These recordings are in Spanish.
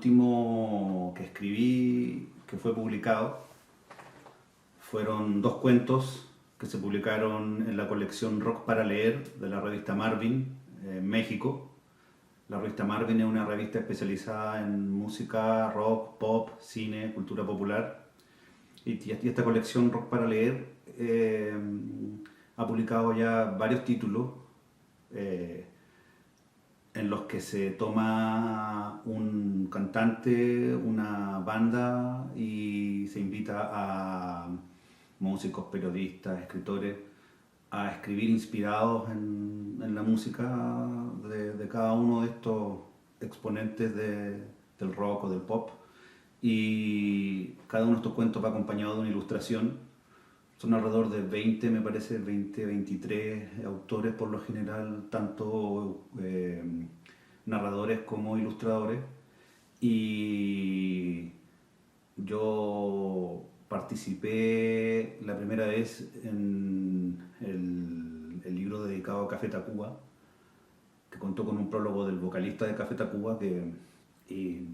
último que escribí, que fue publicado, fueron 2 cuentos que se publicaron en la colección Rock para Leer de la revista Marvin, en México. La revista Marvin es una revista especializada en música, rock, pop, cine, cultura popular. Y esta colección Rock para Leer ha publicado ya varios títulos en los que se toma un cantante, una banda y se invita a músicos, periodistas, escritores a escribir inspirados en la música de cada uno de estos exponentes del rock o del pop. Y cada uno de estos cuentos va acompañado de una ilustración. Son alrededor de 20, me parece, 20, 23 autores por lo general, tanto narradores como ilustradores. Y yo participé la primera vez en el libro dedicado a Café Tacuba, que contó con un prólogo del vocalista de Café Tacuba, y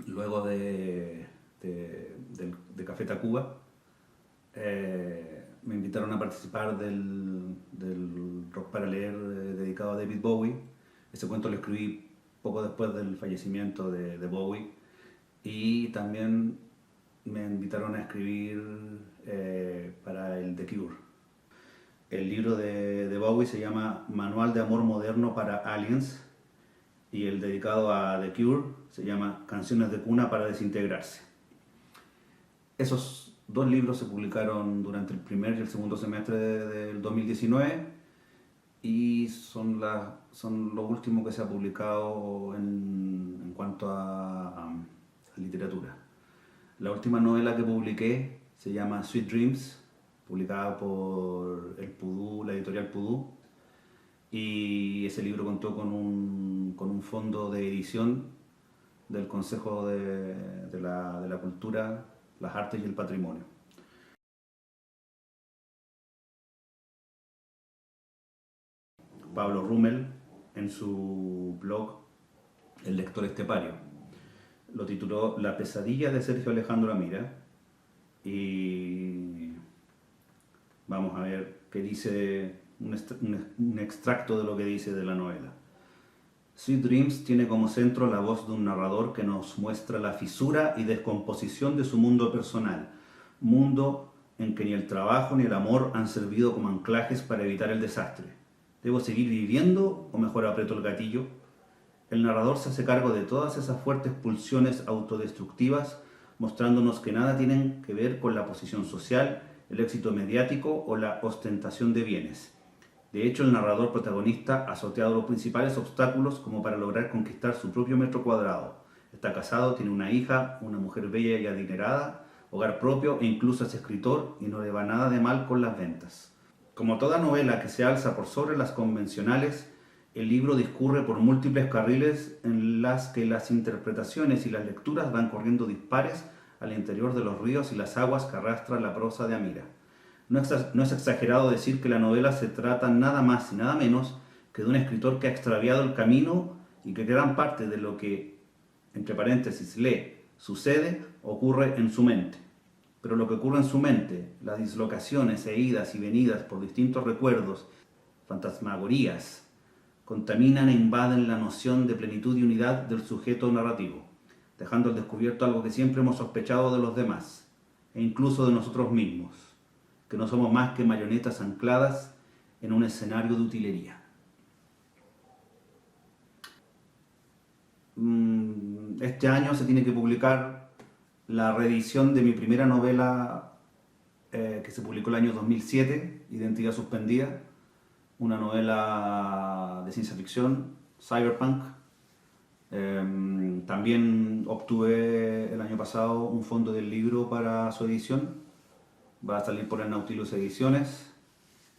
luego de Café Tacuba me invitaron a participar del Rock para Leer dedicado a David Bowie. Ese cuento lo escribí poco después del fallecimiento de Bowie, y también me invitaron a escribir para el The Cure. El libro de Bowie se llama Manual de Amor Moderno para Aliens, y el dedicado a The Cure se llama Canciones de Cuna para Desintegrarse. Esos 2 libros se publicaron durante el primer y el segundo semestre del 2019 y son lo último que se ha publicado en cuanto a literatura. La última novela que publiqué se llama Sweet Dreams, publicada por el Pudú, la editorial Pudú, y ese libro contó con un fondo de edición del Consejo de la Cultura, las Artes y el Patrimonio. Pablo Rummel, en su blog El Lector Estepario, lo tituló La pesadilla de Sergio Alejandro Amira, y vamos a ver qué dice, un extracto de lo que dice de la novela. Sweet Dreams tiene como centro la voz de un narrador que nos muestra la fisura y descomposición de su mundo personal, mundo en que ni el trabajo ni el amor han servido como anclajes para evitar el desastre. ¿Debo seguir viviendo o mejor aprieto el gatillo? El narrador se hace cargo de todas esas fuertes pulsiones autodestructivas, mostrándonos que nada tienen que ver con la posición social, el éxito mediático o la ostentación de bienes. De hecho, el narrador protagonista ha sorteado los principales obstáculos como para lograr conquistar su propio metro cuadrado. Está casado, tiene una hija, una mujer bella y adinerada, hogar propio e incluso es escritor, y no le va nada de mal con las ventas. Como toda novela que se alza por sobre las convencionales, el libro discurre por múltiples carriles en las que las interpretaciones y las lecturas van corriendo dispares al interior de los ríos y las aguas que arrastra la prosa de Amira. No es exagerado decir que la novela se trata nada más y nada menos que de un escritor que ha extraviado el camino y que gran parte de lo que, entre paréntesis, sucede, ocurre en su mente. Pero lo que ocurre en su mente, las dislocaciones e idas y venidas por distintos recuerdos, fantasmagorías, contaminan e invaden la noción de plenitud y unidad del sujeto narrativo, dejando al descubierto algo que siempre hemos sospechado de los demás, e incluso de nosotros mismos, que no somos más que marionetas ancladas en un escenario de utilería. Este año se tiene que publicar la reedición de mi primera novela que se publicó el año 2007, Identidad Suspendida, una novela de ciencia ficción, cyberpunk. También obtuve el año pasado un fondo del libro para su edición. Va a salir por el Nautilus Ediciones,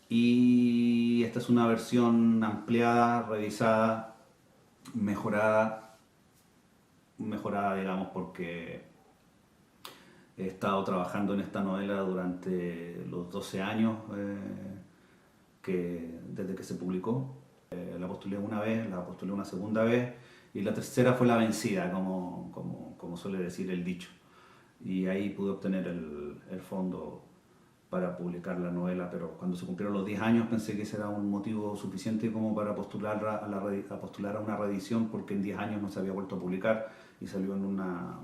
y esta es una versión ampliada, revisada, mejorada digamos, porque he estado trabajando en esta novela durante los 12 años desde que se publicó. La postulé una vez, la postulé una segunda vez, y la tercera fue la vencida, como suele decir el dicho. Y ahí pude obtener el fondo para publicar la novela, pero cuando se cumplieron los 10 años pensé que ese era un motivo suficiente como para postular a postular a una reedición, porque en 10 años no se había vuelto a publicar y salió una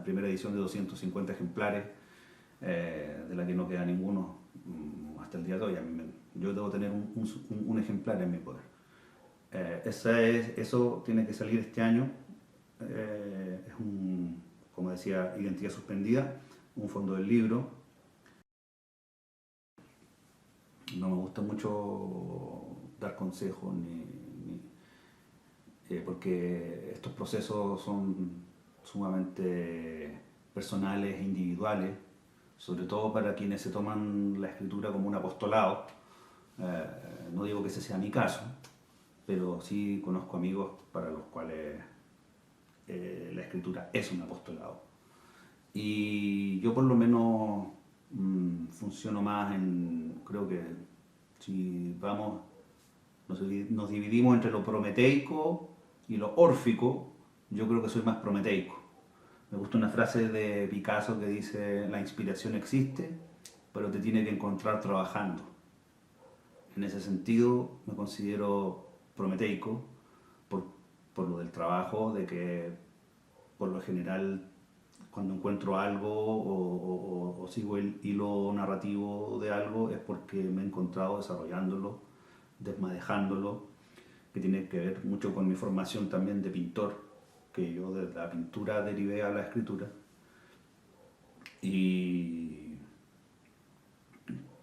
primera edición de 250 ejemplares, de la que no queda ninguno hasta el día de hoy. Yo debo tener un ejemplar en mi poder. Eso tiene que salir este año. Es como decía, Identidad Suspendida, un fondo del libro. No me gusta mucho dar consejos porque estos procesos son sumamente personales e individuales, sobre todo para quienes se toman la escritura como un apostolado. No digo que ese sea mi caso, pero sí conozco amigos para los cuales la escritura es un apostolado. Y yo por lo menos funciono más creo que si nos dividimos entre lo prometeico y lo órfico, yo creo que soy más prometeico. Me gusta una frase de Picasso que dice: la inspiración existe, pero te tiene que encontrar trabajando. En ese sentido me considero prometeico por, por lo del trabajo, de que por lo general cuando encuentro algo o sigo el hilo narrativo de algo es porque me he encontrado desarrollándolo, desmadejándolo, que tiene que ver mucho con mi formación también de pintor, que yo de la pintura derivé a la escritura. Y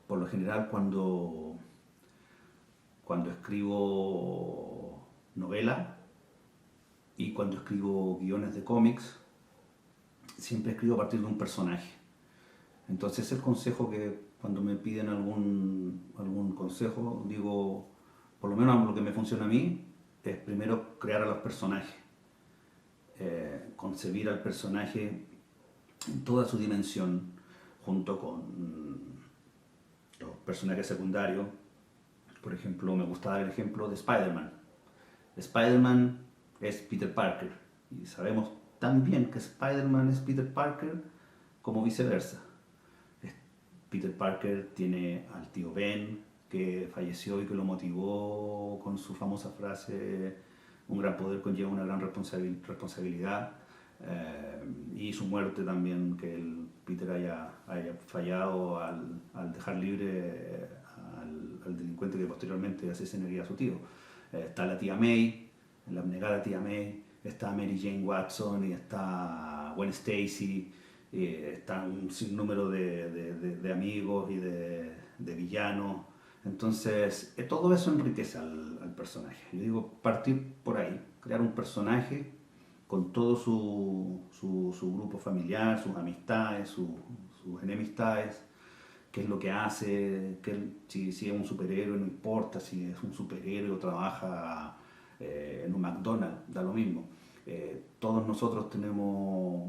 por lo general cuando escribo novela y cuando escribo guiones de cómics, siempre escribo a partir de un personaje. Entonces el consejo que cuando me piden algún consejo, digo, por lo menos lo que me funciona a mí, es primero crear a los personajes, concebir al personaje en toda su dimensión, junto con los personajes secundarios. Por ejemplo, me gusta dar el ejemplo de Spider-Man. Spider-Man es Peter Parker, y sabemos tan bien que Spider-Man es Peter Parker como viceversa. Peter Parker tiene al tío Ben, que falleció y que lo motivó con su famosa frase: un gran poder conlleva una gran responsabilidad. Y su muerte también, que Peter haya fallado al dejar libre al delincuente que posteriormente asesinaría a su tío. Está la tía May, la abnegada tía May, está Mary Jane Watson y está Gwen Stacy. Está un sinnúmero de amigos y de villanos. Entonces, todo eso enriquece al personaje. Yo digo, partir por ahí, crear un personaje con todo su grupo familiar, sus amistades, sus enemistades, qué es lo que hace, si es un superhéroe, no importa si es un superhéroe o trabaja en un McDonald's, da lo mismo. Todos nosotros tenemos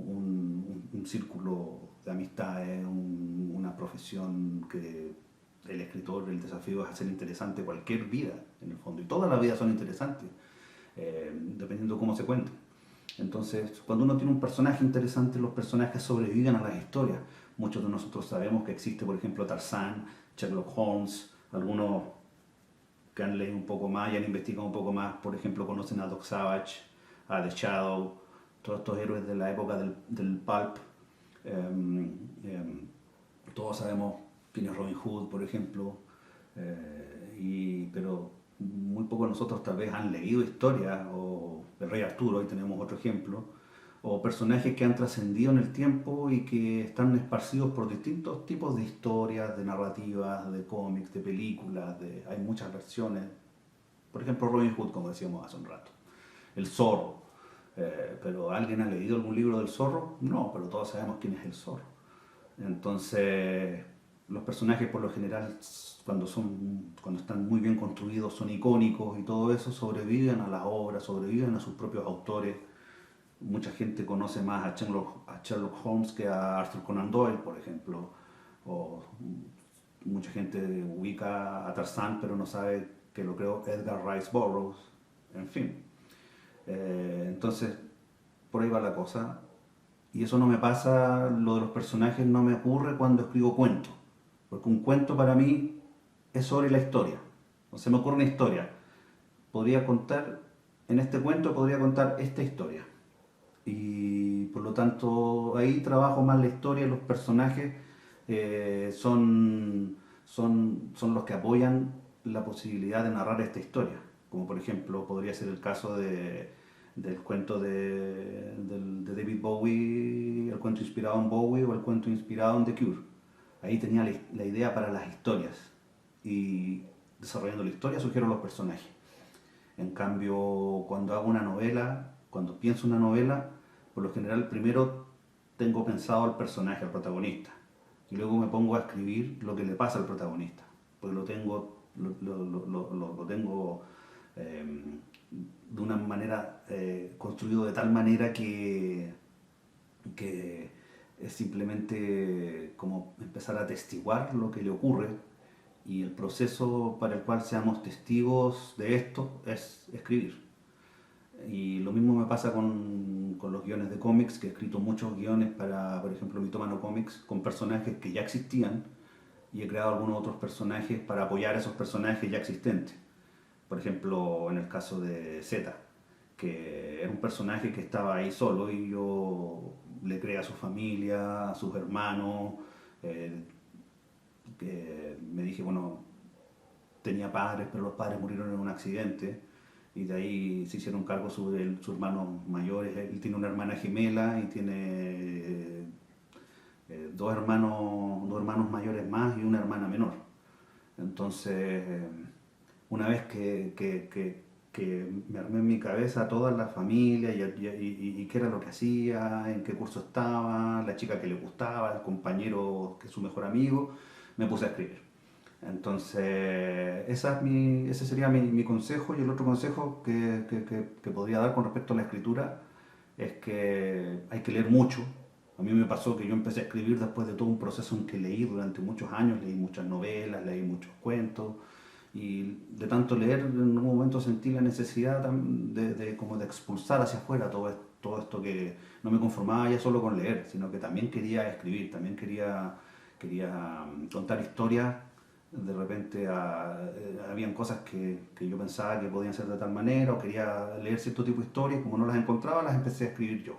un círculo de amistades, una profesión que el escritor, el desafío es hacer interesante cualquier vida, en el fondo, y todas las vidas son interesantes, dependiendo de cómo se cuenten. Entonces, cuando uno tiene un personaje interesante, los personajes sobreviven a las historias. Muchos de nosotros sabemos que existe, por ejemplo, Tarzán, Sherlock Holmes. Algunos que han leído un poco más y han investigado un poco más, por ejemplo, conocen a Doc Savage, a The Shadow, todos estos héroes de la época del pulp. Eh, eh, Todos sabemos quién es Robin Hood, por ejemplo, pero muy pocos de nosotros tal vez han leído historias, o el Rey Arturo, ahí tenemos otro ejemplo, o personajes que han trascendido en el tiempo y que están esparcidos por distintos tipos de historias, de narrativas, de cómics, de películas, hay muchas versiones. Por ejemplo, Robin Hood, como decíamos hace un rato. El zorro. ¿Pero alguien ha leído algún libro del zorro? No, pero todos sabemos quién es el zorro. Entonces, los personajes por lo general, cuando están muy bien construidos, son icónicos y todo eso, sobreviven a las obras, sobreviven a sus propios autores. Mucha gente conoce más a Sherlock Holmes que a Arthur Conan Doyle, por ejemplo. O mucha gente ubica a Tarzán, pero no sabe que lo creó Edgar Rice Burroughs. En fin. Entonces, por ahí va la cosa. Y eso no me pasa, lo de los personajes no me ocurre cuando escribo cuentos. Porque un cuento para mí es sobre la historia. O se me ocurre una historia. Podría contar, en este cuento podría contar esta historia. Y por lo tanto ahí trabajo más la historia, los personajes son los que apoyan la posibilidad de narrar esta historia. Como por ejemplo podría ser el caso del cuento de David Bowie, el cuento inspirado en Bowie o el cuento inspirado en The Cure. Ahí tenía la idea para las historias y desarrollando la historia surgieron los personajes. En cambio, cuando hago una novela, cuando pienso una novela, por lo general primero tengo pensado al personaje, al protagonista, y luego me pongo a escribir lo que le pasa al protagonista, porque lo tengo eh, de una manera, construido de tal manera que es simplemente como empezar a atestiguar lo que le ocurre y el proceso para el cual seamos testigos de esto es escribir. Y lo mismo me pasa con los guiones de cómics, que he escrito muchos guiones para, por ejemplo, Mitómano Comics, con personajes que ya existían y he creado algunos otros personajes para apoyar a esos personajes ya existentes. Por ejemplo, en el caso de Z, que era un personaje que estaba ahí solo y yo le creé a su familia, a sus hermanos, eh, que me dije, bueno, tenía padres, pero los padres murieron en un accidente y de ahí se hicieron cargo sus hermanos mayores. Él tiene una hermana gemela y tiene dos hermanos mayores más y una hermana menor. Entonces, una vez que me armé en mi cabeza toda la familia y qué era lo que hacía, en qué curso estaba, la chica que le gustaba, el compañero que es su mejor amigo, me puse a escribir. Entonces, ese sería mi consejo. Y el otro consejo que podría dar con respecto a la escritura es que hay que leer mucho. A mí me pasó que yo empecé a escribir después de todo un proceso en que leí durante muchos años, leí muchas novelas, leí muchos cuentos, y de tanto leer en un momento sentí la necesidad como de expulsar hacia afuera todo esto que no me conformaba ya solo con leer, sino que también quería escribir, también quería contar historias. De repente habían cosas que yo pensaba que podían ser de tal manera o quería leer cierto tipo de historias, como no las encontraba, las empecé a escribir yo.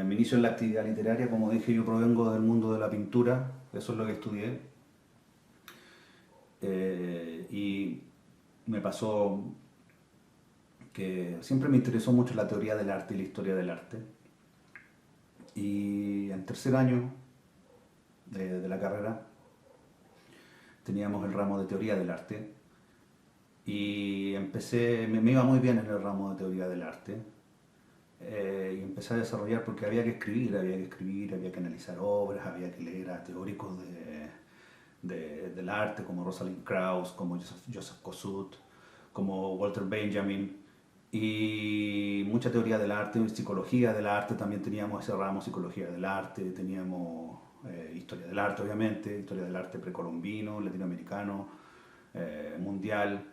Mi inicio en la actividad literaria, como dije, yo provengo del mundo de la pintura, eso es lo que estudié. Y me pasó que siempre me interesó mucho la teoría del arte y la historia del arte. Y en tercer año de la carrera teníamos el ramo de teoría del arte y me iba muy bien en el ramo de teoría del arte. Y empecé a desarrollar porque había que analizar obras, había que leer a teóricos del arte como Rosalind Krauss, como Joseph Kosuth, como Walter Benjamin, y mucha teoría del arte, psicología del arte, también teníamos ese ramo, psicología del arte, teníamos historia del arte, obviamente, historia del arte precolombino, latinoamericano, mundial,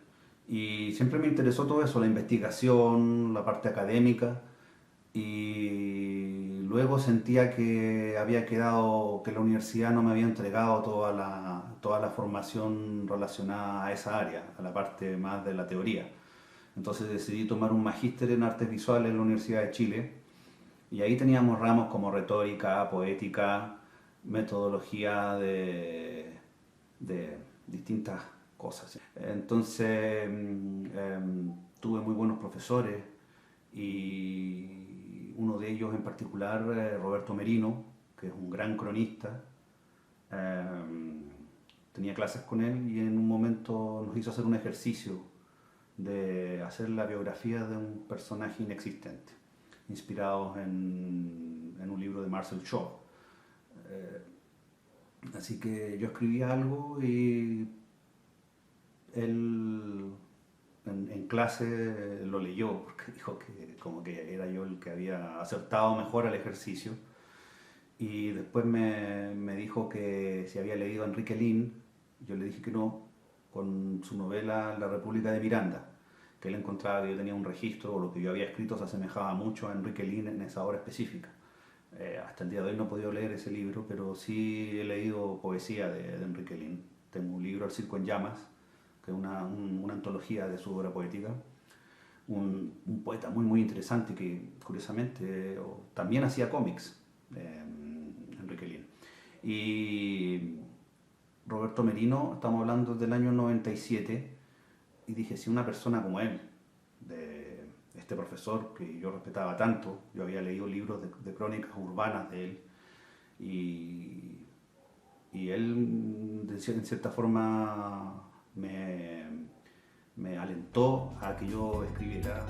y siempre me interesó todo eso, la investigación, la parte académica, y luego sentía que había quedado, que la universidad no me había entregado toda la formación relacionada a esa área, a la parte más de la teoría. Entonces decidí tomar un magíster en artes visuales en la Universidad de Chile y ahí teníamos ramos como retórica, poética, metodología de distintas cosas. Entonces tuve muy buenos profesores y uno de ellos en particular, Roberto Merino, que es un gran cronista, tenía clases con él y en un momento nos hizo hacer un ejercicio de hacer la biografía de un personaje inexistente, inspirados en un libro de Marcel Shaw. Eh, Así que yo escribí algo y él en clase lo leyó porque dijo que como que era yo el que había acertado mejor al ejercicio y después me dijo que si había leído a Enrique Lin, yo le dije que no, con su novela La República de Miranda, que él encontraba que yo tenía un registro, o lo que yo había escrito se asemejaba mucho a Enrique Lin en esa obra específica. Hasta el día de hoy no he podido leer ese libro, pero sí he leído poesía de Enrique Lin. Tengo un libro, El Circo en Llamas, que es una antología de su obra poética. Un poeta muy, muy interesante que, curiosamente, también hacía cómics, Enrique Lin. Y Roberto Merino, estamos hablando del año 97, y dije, si una persona como él, de este profesor que yo respetaba tanto, yo había leído libros de crónicas urbanas de él, y, y él en cierta forma me alentó a que yo escribiera.